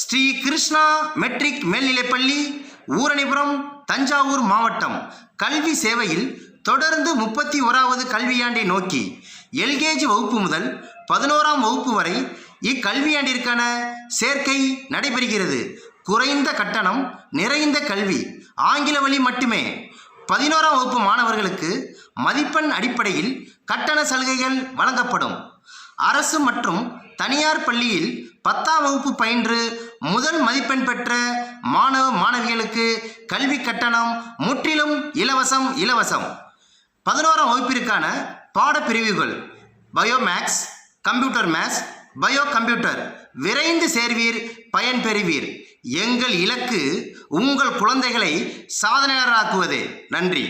Sri Krishna matric மேல்நிலைப்பள்ளி, ஊரணிபுரம், தஞ்சாவூர் மாவட்டம். கல்வி சேவையில் தொடர்ந்து 31வது கல்வியாண்டை நோக்கி எல்கேஜி வகுப்பு முதல் 11ஆம் வகுப்பு வரை இக்கல்வியாண்டிற்கான சேர்க்கை நடைபெறுகிறது. குறைந்த கட்டணம், நிறைந்த கல்வி, ஆங்கில வழி மட்டுமே. 11ஆம் வகுப்பு மாணவர்களுக்கு மதிப்பெண் அடிப்படையில் கட்டண சலுகைகள் வழங்கப்படும். அரசு மற்றும் தனியார் பள்ளியில் 10ஆம் வகுப்பு பயின்று முதல் மதிப்பெண் பெற்ற மாணவ மாணவிகளுக்கு கல்வி கட்டணம் முற்றிலும் இலவசம். 11ஆம் வகுப்பிற்கான பாடப்பிரிவுகள்: biomaths, computer maths, bio computer. விரைந்து சேர்வீர், பயன்பெறுவீர். எங்கள் இலக்கு உங்கள் குழந்தைகளை சாதனையாளராக்குவதே. நன்றி.